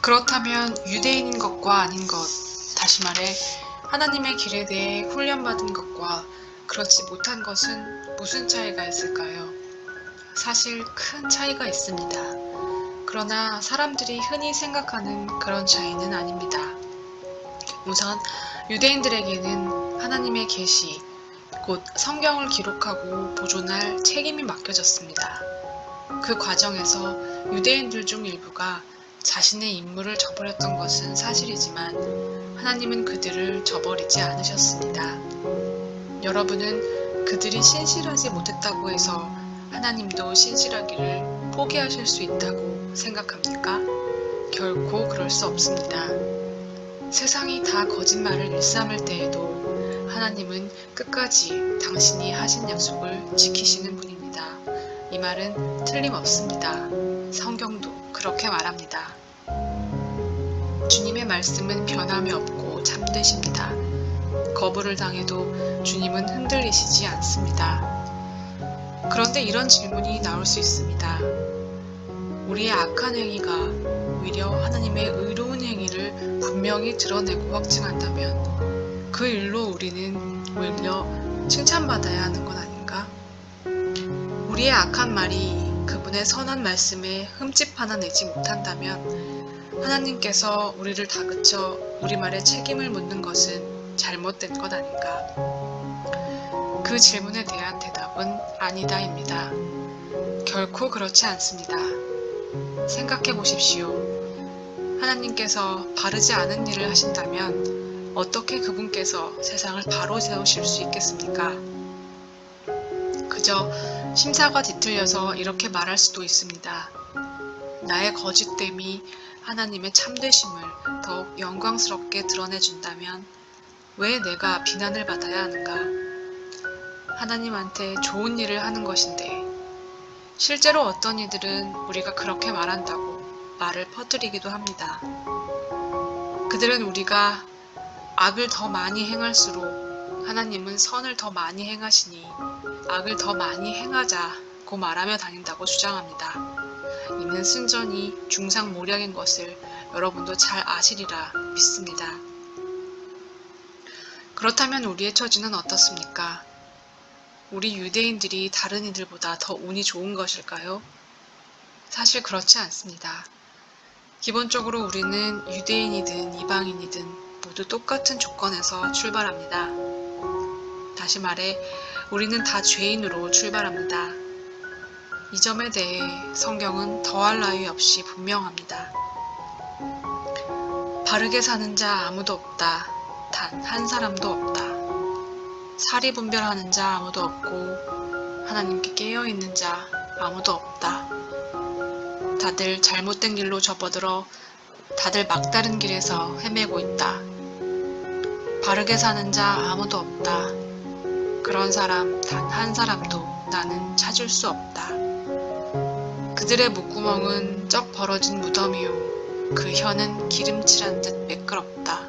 그렇다면 유대인인 것과 아닌 것, 다시 말해 하나님의 길에 대해 훈련받은 것과 그렇지 못한 것은 무슨 차이가 있을까요? 사실 큰 차이가 있습니다. 그러나 사람들이 흔히 생각하는 그런 차이는 아닙니다. 우선 유대인들에게는 하나님의 계시, 곧 성경을 기록하고 보존할 책임이 맡겨졌습니다. 그 과정에서 유대인들 중 일부가 자신의 임무를 저버렸던 것은 사실이지만 하나님은 그들을 저버리지 않으셨습니다. 여러분은 그들이 신실하지 못했다고 해서 하나님도 신실하기를 포기하실 수 있다고 생각합니까? 결코 그럴 수 없습니다. 세상이 다 거짓말을 일삼을 때에도 하나님은 끝까지 당신이 하신 약속을 지키시는 분입니다. 이 말은 틀림없습니다. 성경도 그렇게 말합니다. 주님의 말씀은 변함이 없고 참되십니다. 거부를 당해도 주님은 흔들리시지 않습니다. 그런데 이런 질문이 나올 수 있습니다. 우리의 악한 행위가 오히려 하나님의 의로운 행위를 분명히 드러내고 확증한다면 그 일로 우리는 오히려 칭찬받아야 하는 건 아닌가? 우리의 악한 말이 그분의 선한 말씀에 흠집 하나 내지 못한다면 하나님께서 우리를 다그쳐 우리 말에 책임을 묻는 것은 잘못된 것 아닌가? 그 질문에 대한 대답은 아니다입니다. 결코 그렇지 않습니다. 생각해 보십시오. 하나님께서 바르지 않은 일을 하신다면 어떻게 그분께서 세상을 바로 세우실 수 있겠습니까? 그저 심사가 뒤틀려서 이렇게 말할 수도 있습니다. 나의 거짓됨이 하나님의 참되심을 더욱 영광스럽게 드러내준다면 왜 내가 비난을 받아야 하는가? 하나님한테 좋은 일을 하는 것인데 실제로 어떤 이들은 우리가 그렇게 말한다고 말을 퍼뜨리기도 합니다. 그들은 우리가 악을 더 많이 행할수록 하나님은 선을 더 많이 행하시니 악을 더 많이 행하자고 말하며 다닌다고 주장합니다. 이는 순전히 중상모략인 것을 여러분도 잘 아시리라 믿습니다. 그렇다면 우리의 처지는 어떻습니까? 우리 유대인들이 다른 이들보다 더 운이 좋은 것일까요? 사실 그렇지 않습니다. 기본적으로 우리는 유대인이든 이방인이든 모두 똑같은 조건에서 출발합니다. 다시 말해 우리는 다 죄인으로 출발합니다. 이 점에 대해 성경은 더할 나위 없이 분명합니다. 바르게 사는 자 아무도 없다. 단 한 사람도 없다. 사리 분별하는 자 아무도 없고 하나님께 깨어있는 자 아무도 없다. 다들 잘못된 길로 접어들어 다들 막다른 길에서 헤매고 있다. 바르게 사는 자 아무도 없다. 그런 사람 단 한 사람도 나는 찾을 수 없다. 그들의 목구멍은 쩍 벌어진 무덤이요 그 혀는 기름칠한 듯 매끄럽다.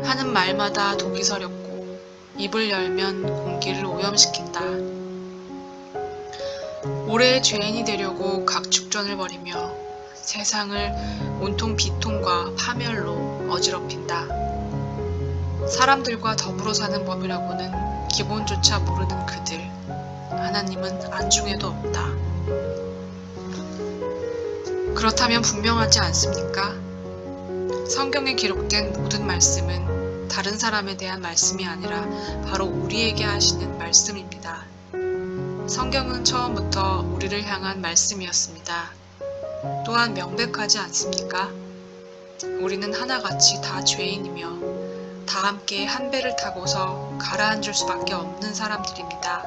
하는 말마다 독이 서렸고 입을 열면 공기를 오염시킨다. 올해의 죄인이 되려고 각축전을 벌이며 세상을 온통 비통과 파멸로 어지럽힌다. 사람들과 더불어 사는 법이라고는 기본조차 모르는 그들, 하나님은 안중에도 없다. 그렇다면 분명하지 않습니까? 성경에 기록된 모든 말씀은 다른 사람에 대한 말씀이 아니라 바로 우리에게 하시는 말씀입니다. 성경은 처음부터 우리를 향한 말씀이었습니다. 또한 명백하지 않습니까? 우리는 하나같이 다 죄인이며 다 함께 한 배를 타고서 가라앉을 수밖에 없는 사람들입니다.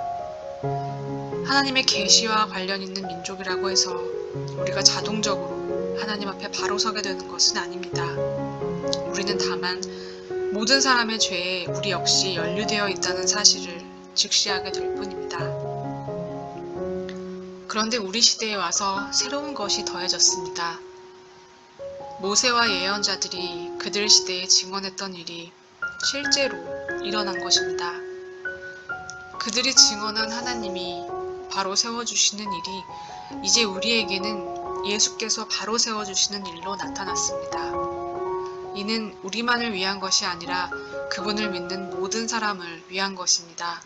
하나님의 계시와 관련 있는 민족이라고 해서 우리가 자동적으로 하나님 앞에 바로 서게 되는 것은 아닙니다. 우리는 다만 모든 사람의 죄에 우리 역시 연루되어 있다는 사실을 직시하게 될 뿐입니다. 그런데 우리 시대에 와서 새로운 것이 더해졌습니다. 모세와 예언자들이 그들 시대에 증언했던 일이 실제로 일어난 것입니다. 그들이 증언한 하나님이 바로 세워주시는 일이 이제 우리에게는 예수께서 바로 세워주시는 일로 나타났습니다. 이는 우리만을 위한 것이 아니라 그분을 믿는 모든 사람을 위한 것입니다.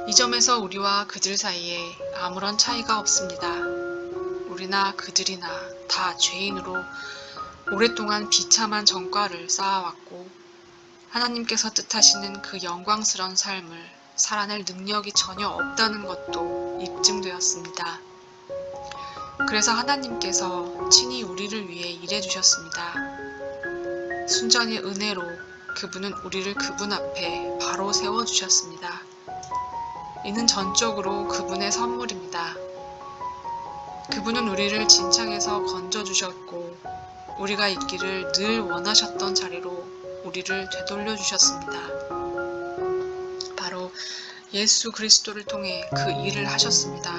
이 점에서 우리와 그들 사이에 아무런 차이가 없습니다. 우리나 그들이나 다 죄인으로 오랫동안 비참한 전과를 쌓아왔고 하나님께서 뜻하시는 그 영광스러운 삶을 살아낼 능력이 전혀 없다는 것도 입증되었습니다. 그래서 하나님께서 친히 우리를 위해 일해주셨습니다. 순전히 은혜로 그분은 우리를 그분 앞에 바로 세워주셨습니다. 이는 전적으로 그분의 선물입니다. 그분은 우리를 진창에서 건져주셨고 우리가 있기를 늘 원하셨던 자리로 우리를 되돌려 주셨습니다. 바로 예수 그리스도를 통해 그 일을 하셨습니다.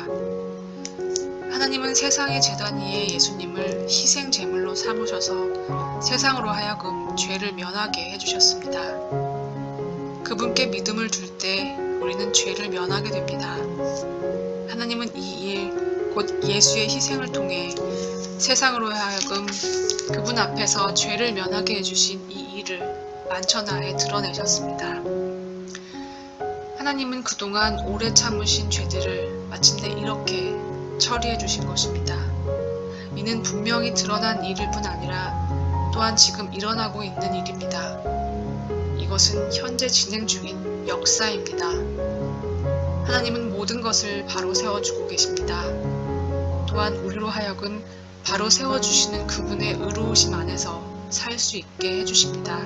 하나님은 세상의 제단 위에 예수님을 희생 제물로 삼으셔서 세상으로 하여금 죄를 면하게 해주셨습니다. 그분께 믿음을 둘 때 우리는 죄를 면하게 됩니다. 하나님은 이 일, 곧 예수의 희생을 통해 세상으로 하여금 그분 앞에서 죄를 면하게 해주신 이 일을 만천하에 드러내셨습니다. 하나님은 그동안 오래 참으신 죄들을 마침내 이렇게 처리해 주신 것입니다. 이는 분명히 드러난 일일 뿐 아니라 또한 지금 일어나고 있는 일입니다. 이것은 현재 진행 중인 역사입니다. 하나님은 모든 것을 바로 세워주고 계십니다. 또한 우리로 하여금 바로 세워주시는 그분의 의로우심 안에서 살 수 있게 해주십니다.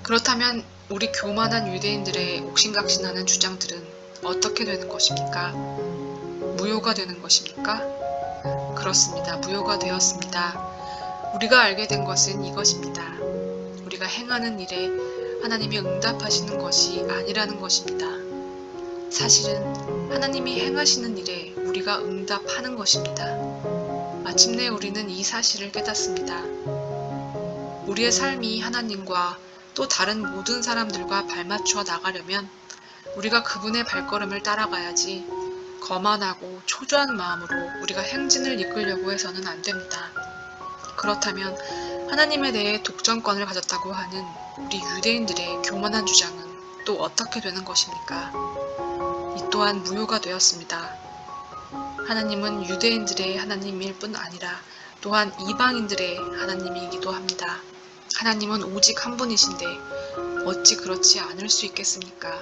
그렇다면 우리 교만한 유대인들의 옥신각신하는 주장들은 어떻게 되는 것입니까? 무효가 되는 것입니까? 그렇습니다. 무효가 되었습니다. 우리가 알게 된 것은 이것입니다. 우리가 행하는 일에 하나님이 응답하시는 것이 아니라는 것입니다. 사실은 하나님이 행하시는 일에 우리가 응답하는 것입니다. 마침내 우리는 이 사실을 깨닫습니다. 우리의 삶이 하나님과 또 다른 모든 사람들과 발맞추어 나가려면 우리가 그분의 발걸음을 따라가야지 거만하고 초조한 마음으로 우리가 행진을 이끌려고 해서는 안 됩니다. 그렇다면 하나님에 대해 독점권을 가졌다고 하는 우리 유대인들의 교만한 주장은 또 어떻게 되는 것입니까? 이 또한 무효가 되었습니다. 하나님은 유대인들의 하나님일 뿐 아니라 또한 이방인들의 하나님이기도 합니다. 하나님은 오직 한 분이신데 어찌 그렇지 않을 수 있겠습니까?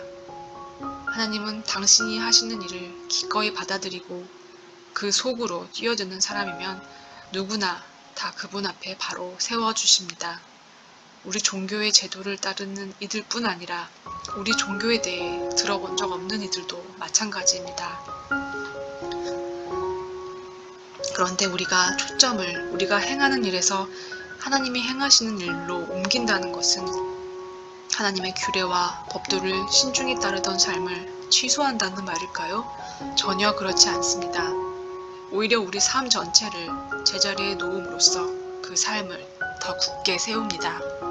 하나님은 당신이 하시는 일을 기꺼이 받아들이고 그 속으로 뛰어드는 사람이면 누구나 다 그분 앞에 바로 세워주십니다. 우리 종교의 제도를 따르는 이들뿐 아니라 우리 종교에 대해 들어본 적 없는 이들도 마찬가지입니다. 그런데 우리가 초점을 우리가 행하는 일에서 하나님이 행하시는 일로 옮긴다는 것은 하나님의 규례와 법도를 신중히 따르던 삶을 취소한다는 말일까요? 전혀 그렇지 않습니다. 오히려 우리 삶 전체를 제자리에 놓음으로써 그 삶을 더 굳게 세웁니다.